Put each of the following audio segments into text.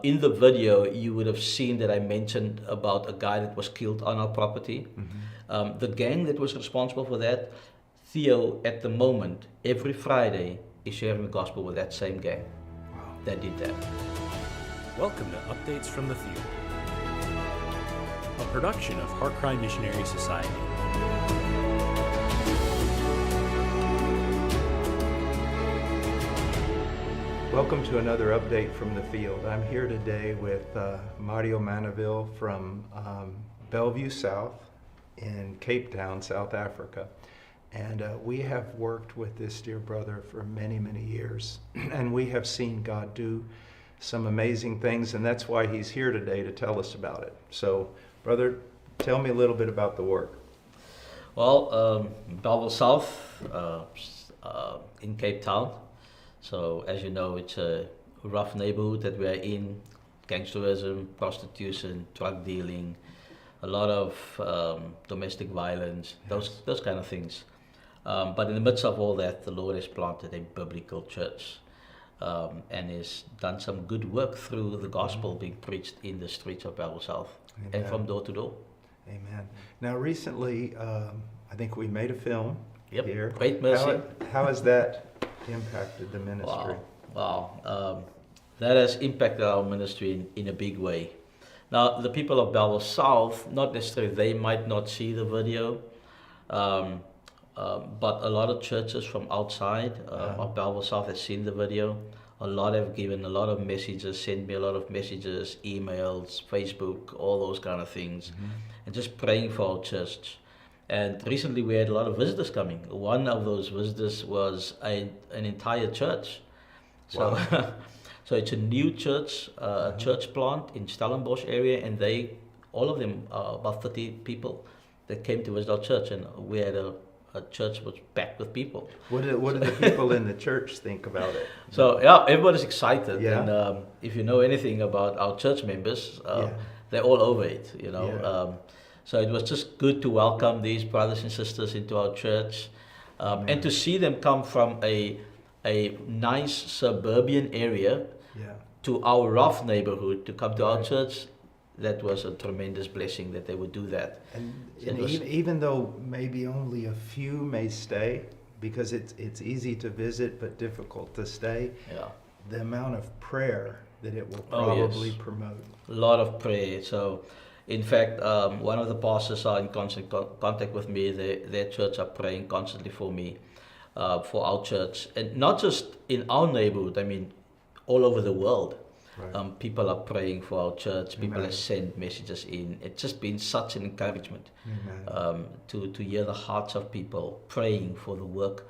In the video, you would have seen that I mentioned about a guy that was killed on our property. The gang that was responsible for that, Theo, at the moment, every Friday, is sharing the gospel with that same gang that did that. Welcome to Updates from the Field, a production of Heart Cry Missionary Society. Welcome to another update from the field. I'm here today with Mario Maneville from Bellville South in Cape Town, South Africa. And we have worked with this dear brother for many, many years. And we have seen God do some amazing things, and that's why he's here today to tell us about it. So, brother, tell me a little bit about the work. Well, Bellville South in Cape Town. So, as you know, it's a rough neighborhood that we're in. Gangsterism, prostitution, drug dealing, a lot of domestic violence, those kind of things. But in the midst of all that, the Lord has planted a biblical church and has done some good work through the gospel being preached in the streets of Bellville South. Amen. And from door to door. Amen. Now, recently, I think we made a film here. Great Mercy. How has that impacted the ministry? Wow. That has impacted our ministry in a big way. Now, the people of Bellville South, not necessarily, they might not see the video, but a lot of churches from outside of Bellville South have seen the video. A lot have given a lot of messages, sent me a lot of messages, emails, Facebook, all those kind of things, and just praying for our church. And recently we had a lot of visitors coming. One of those visitors was an entire church. So, Wow. so it's a new church, church plant in Stellenbosch area, and all of them, about 30 people that came to visit our church, and we had a church was packed with people. What do the people in the church think about it? So yeah, everybody's excited, Yeah. and if you know anything about our church members, they're all over it, you know. Yeah. So it was just good to welcome these brothers and sisters into our church, and to see them come from a nice suburban area to our rough neighborhood to come to our church. That was a tremendous blessing that they would do that. And was, even though maybe only a few may stay, because it's easy to visit but difficult to stay, the amount of prayer that it will probably promote. A lot of prayer. So, in fact, one of the pastors are in constant contact with me. Their church are praying constantly for me, for our church. And not just in our neighborhood, I mean, all over the world. Right. People are praying for our church. People Amen. have sent messages in. It's just been such an encouragement to hear the hearts of people praying for the work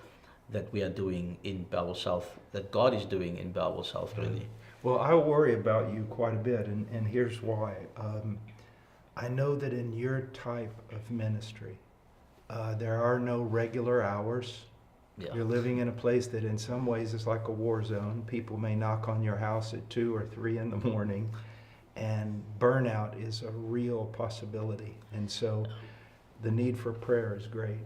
that we are doing in Bellville South, that God is doing in Bellville South, really. Well, I worry about you quite a bit, and here's why. I know that in your type of ministry, there are no regular hours. Yeah. You're living in a place that in some ways is like a war zone. People may knock on your house at 2 or 3 in the morning, and burnout is a real possibility. And so the need for prayer is great.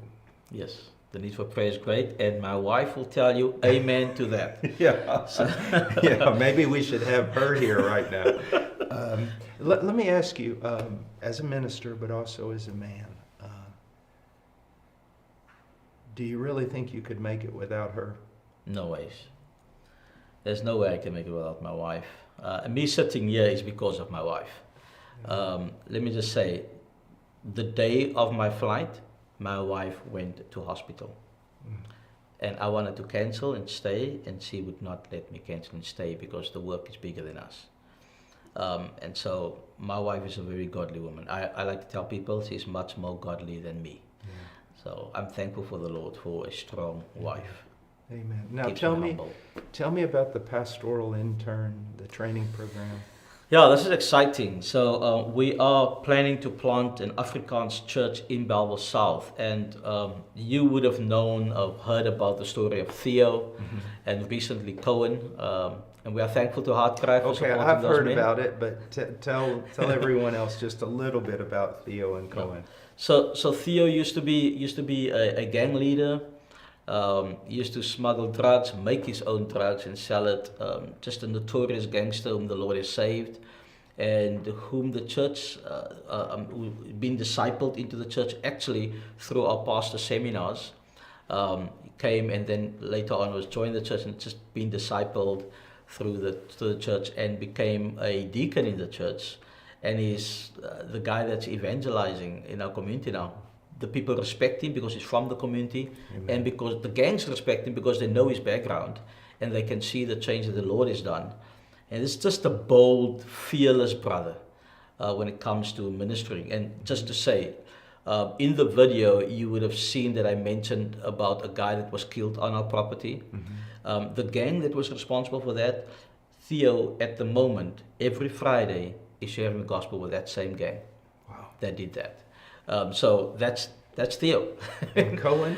Yes, the need for prayer is great, and my wife will tell you amen to that. Yeah, maybe we should have her here right now. Let me ask you, as a minister, but also as a man, do you really think you could make it without her? No ways. There's no way I can make it without my wife. And me sitting here is because of my wife. Let me just say, the day of my flight, my wife went to hospital. And I wanted to cancel and stay, and she would not let me cancel and stay because the work is bigger than us. And so my wife is a very godly woman. I like to tell people she's much more godly than me. So I'm thankful for the Lord for a strong wife. Amen. Now tell me about the pastoral intern, the training program. Yeah, this is exciting. So we are planning to plant an Afrikaans church in Bellville South, and you would have known or heard about the story of Theo and recently Cohen. And we are thankful to Heart Cry for supporting I've those heard men. about it, but tell everyone else just a little bit about Theo and Cohen. So Theo used to be a gang leader, He used to smuggle drugs, make his own drugs and sell it. Just a notorious gangster whom the Lord has saved, and whom the church, who been discipled into the church actually through our pastor seminars. He came and then later on was joined the church and just been discipled through the church and became a deacon in the church, and he's the guy that's evangelizing in our community now. The people respect him because he's from the community. Amen. And because the gangs respect him because they know his background and they can see the change that the Lord has done. And it's just a bold, fearless brother when it comes to ministering. And just to say, in the video, you would have seen that I mentioned about a guy that was killed on our property. Mm-hmm. The gang that was responsible for that, Theo, at the moment, every Friday, is sharing the gospel with that same gang. Wow. That did that. So that's Theo. And Cohen?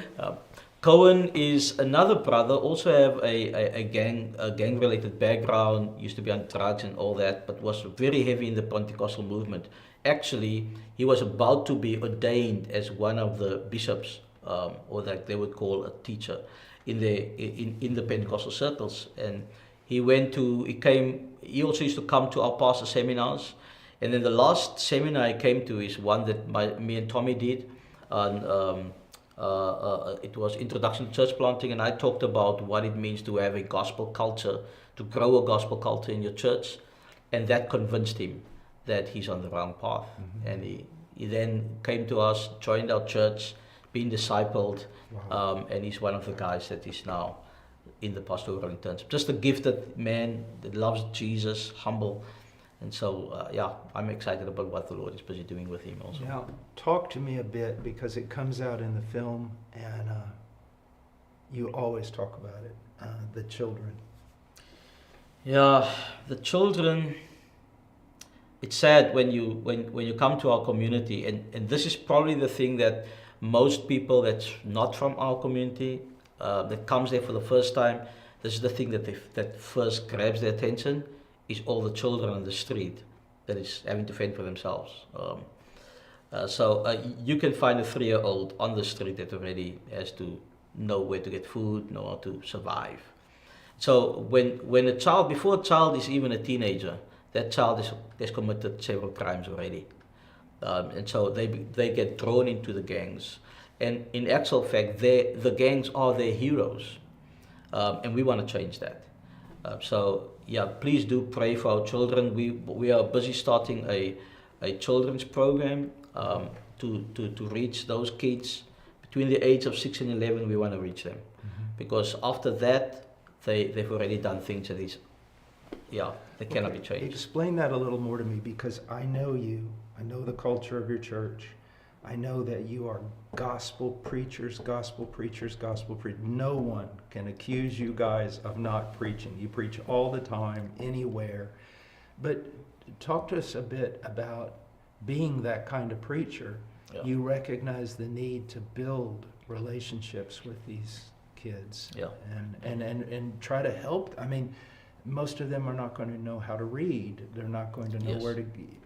Cohen is another brother, also have a gang-related background, used to be on drugs and all that, but was very heavy in the Pentecostal movement. Actually, he was about to be ordained as one of the bishops, or that they would call a teacher, in the Pentecostal circles. And he also used to come to our pastor seminars. And then the last seminar I came to is one that me and Tommy did. It was Introduction to Church Planting, and I talked about what it means to have a gospel culture, to grow a gospel culture in your church. And that convinced him that he's on the wrong path. Mm-hmm. And he then came to us, joined our church, been discipled, wow. And he's one of the guys that is now in the pastoral internship. Just a gifted man that loves Jesus, humble. And so, I'm excited about what the Lord is busy doing with him also. Now, talk to me a bit, because it comes out in the film, and you always talk about it, the children. Yeah, the children, it's sad when you come to our community, and this is probably the thing that most people that's not from our community, that comes there for the first time, this is the thing that first grabs their attention, is all the children on the street that is having to fend for themselves. So you can find a 3-year-old on the street that already has to know where to get food, know how to survive. So when a child, before a child is even a teenager, that child has committed several crimes already. And so they get thrown into the gangs. And in actual fact, the gangs are their heroes. And we want to change that. Please do pray for our children. We are busy starting a children's program to reach those kids between the age of 6 and 11. We want to reach them, mm-hmm. because after that they've already done things that they cannot be changed. Explain that a little more to me, because I know you. I know the culture of your church. I know that you are gospel preachers. No one can accuse you guys of not preaching. You preach all the time, anywhere. But talk to us a bit about being that kind of preacher. Yeah. You recognize the need to build relationships with these kids, yeah. and try to help. I mean, most of them are not going to know how to read. They're not going to know yes. where to.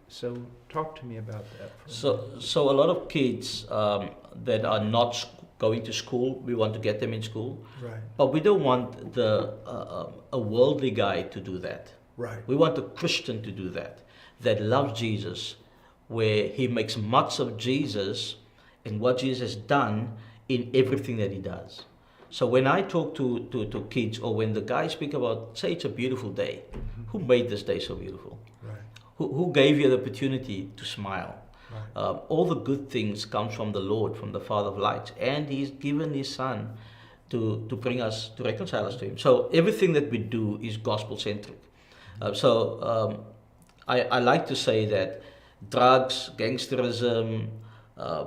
So talk to me about that. So a lot of kids that are not going to school, we want to get them in school. Right. But we don't want a worldly guy to do that. Right. We want a Christian to do that loves Jesus, where he makes much of Jesus and what Jesus has done in everything that he does. So when I talk to kids, or when the guys speak about, say it's a beautiful day, mm-hmm. who made this day so beautiful? Right. Who gave you the opportunity to smile? Right. All the good things come from the Lord, from the Father of lights, and he's given his Son to bring us, to reconcile us to him. So everything that we do is gospel-centric. I like to say that drugs, gangsterism,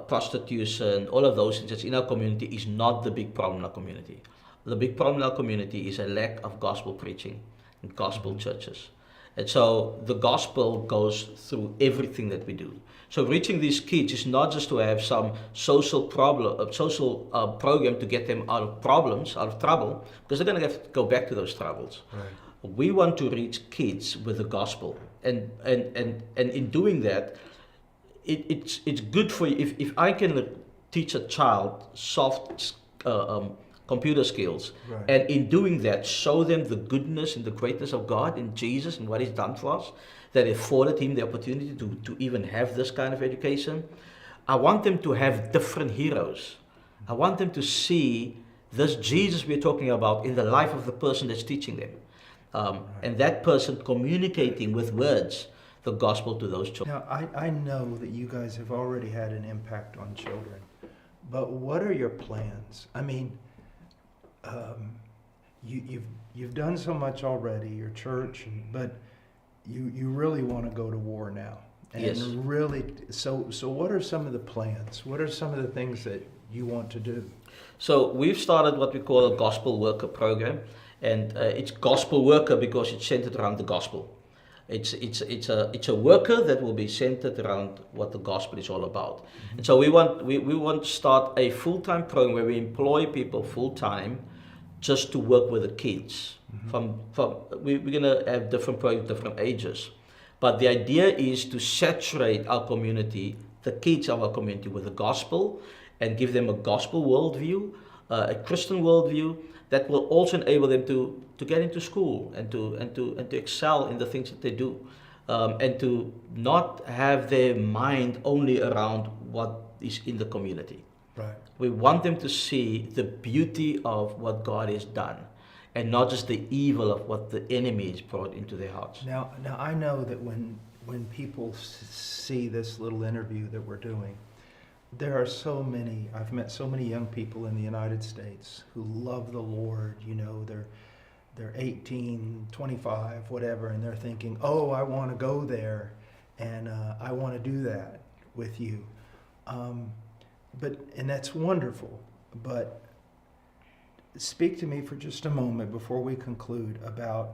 prostitution, all of those things that's in our community is not the big problem in our community. The big problem in our community is a lack of gospel preaching and gospel churches. And so the gospel goes through everything that we do. So reaching these kids is not just to have some social program to get them out of trouble, because they're going to have to go back to those troubles. Right. We want to reach kids with the gospel, and in doing that, it's good for you. If I can teach a child soft computer skills. Right. And in doing that, show them the goodness and the greatness of God in Jesus and what He's done for us, that afforded him the opportunity to even have this kind of education. I want them to have different heroes. I want them to see this Jesus we're talking about in the life of the person that's teaching them. And that person communicating with words the gospel to those children. Now, I know that you guys have already had an impact on children, but what are your plans? I mean, you've done so much already, your church, but you really want to go to war now. And yes. Really, so what are some of the plans? What are some of the things that you want to do? So we've started what we call a gospel worker program, and it's gospel worker because it's centered around the gospel. It's a worker that will be centered around what the gospel is all about. Mm-hmm. And so we want to start a full-time program where we employ people full-time just to work with the kids. Mm-hmm. We're going to have different programs, different ages. But the idea is to saturate our community, the kids of our community, with the gospel and give them a gospel worldview, a Christian worldview that will also enable them to get into school and to excel in the things that they do, and to not have their mind only around what is in the community. Right. We want them to see the beauty of what God has done, and not just the evil of what the enemy has brought into their hearts. Now I know that when people see this little interview that we're doing, there are so many, I've met so many young people in the United States who love the Lord. You know, they're 18, 25, whatever, and they're thinking, oh, I want to go there, and I want to do that with you. And that's wonderful, but speak to me for just a moment before we conclude about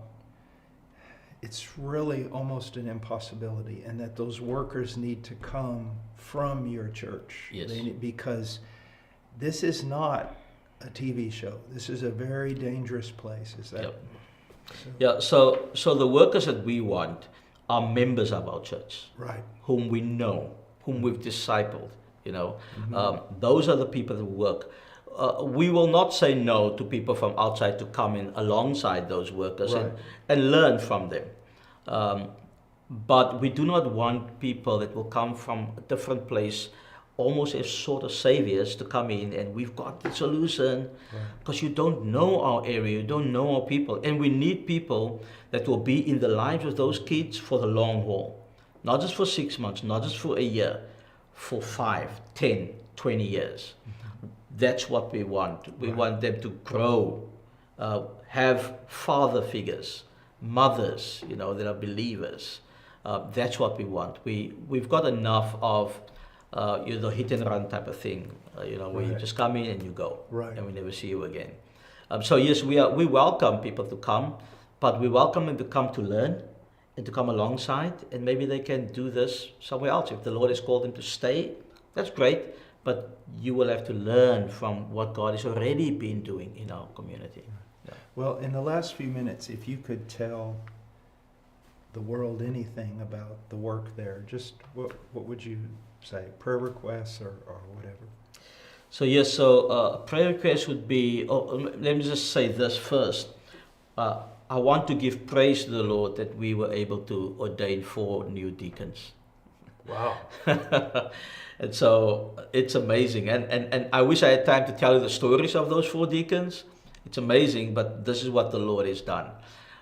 it's really almost an impossibility, and that those workers need to come from your church. Yes. Because this is not a TV show. This is a very dangerous place. Is that? Yep. Yeah. So the workers that we want are members of our church, right? Whom we know, whom we've discipled. You know, Mm-hmm. those are the people that work. We will not say no to people from outside to come in alongside those workers, right, and learn from them. But we do not want people that will come from a different place, almost as sort of saviors, to come in and we've got the solution, because you don't know our area, you don't know our people. And we need people that will be in the lives of those kids for the long haul. Not just for 6 months, not just for a year, for 5, 10, 20 years. That's what we want. We want them to grow, have father figures, mothers, you know, that are believers. That's what we want. We've got enough of, hit and run type of thing, where you just come in and you go, and we never see you again. So yes, we welcome people to come, but we welcome them to come to learn and to come alongside, and maybe they can do this somewhere else. If the Lord has called them to stay, that's great. But you will have to learn from what God has already been doing in our community. Yeah. Well, in the last few minutes, if you could tell the world anything about the work there, just what would you say? Prayer requests or whatever? So yes, a prayer request would be, let me just say this first. I want to give praise to the Lord that we were able to ordain 4 new deacons. Wow. And so it's amazing. And I wish I had time to tell you the stories of those 4 deacons. It's amazing, but this is what the Lord has done.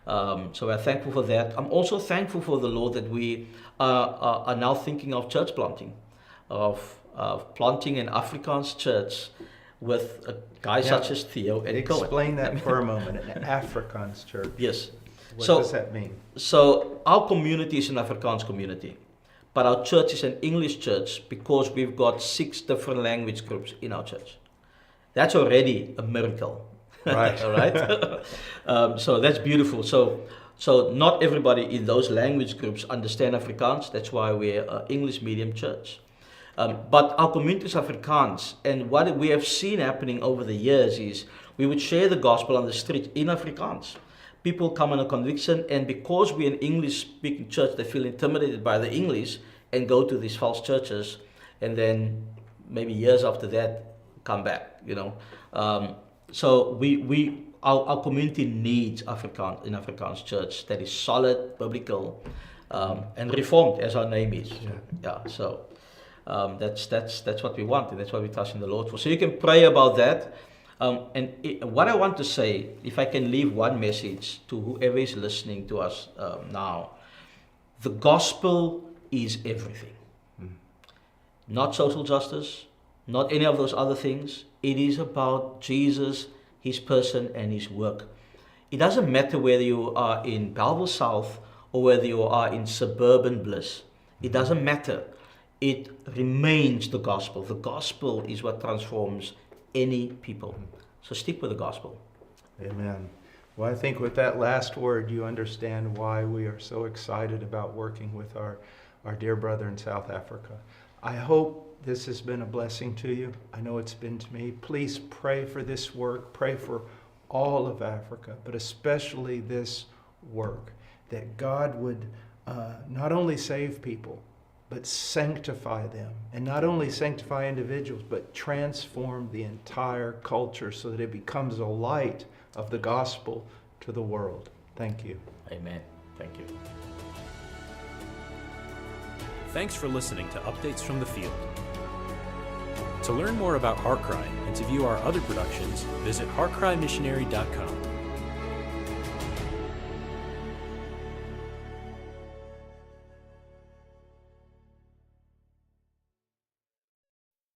So we're thankful for that. I'm also thankful for the Lord that we are now thinking of church planting, of planting an Afrikaans church with a guy such as Theo and Cohen. Explain that for a moment, an Afrikaans church. Yes. What does that mean? So our community is an Afrikaans community. But our church is an English church because we've got 6 different language groups in our church. That's already a miracle. Right. All right. So that's beautiful. So not everybody in those language groups understand Afrikaans. That's why we're an English medium church. But our community is Afrikaans. And what we have seen happening over the years is we would share the gospel on the street in Afrikaans. People come on a conviction, and because we're an English-speaking church, they feel intimidated by the English and go to these false churches, and then maybe years after that, come back, So our community needs Afrikaans church that is solid, biblical, and reformed, as our name is. Yeah. So that's what we want, and that's what we're trusting the Lord for. So you can pray about that. What I want to say, if I can leave one message to whoever is listening to us now, the gospel is everything. Not social justice, not any of those other things. It is about Jesus, his person, and his work. It doesn't matter whether you are in Bellville South or whether you are in suburban bliss. It doesn't matter. It remains the gospel. The gospel is what transforms any people. So stick with the gospel. Amen. Well, I think with that last word, you understand why we are so excited about working with our dear brother in South Africa. I hope this has been a blessing to you. I know it's been to me. Please pray for this work. Pray for all of Africa, but especially this work, that God would not only save people, but sanctify them. And not only sanctify individuals, but transform the entire culture so that it becomes a light of the gospel to the world. Thank you. Amen. Thank you. Thanks for listening to Updates from the Field. To learn more about HeartCry and to view our other productions, visit heartcrymissionary.com.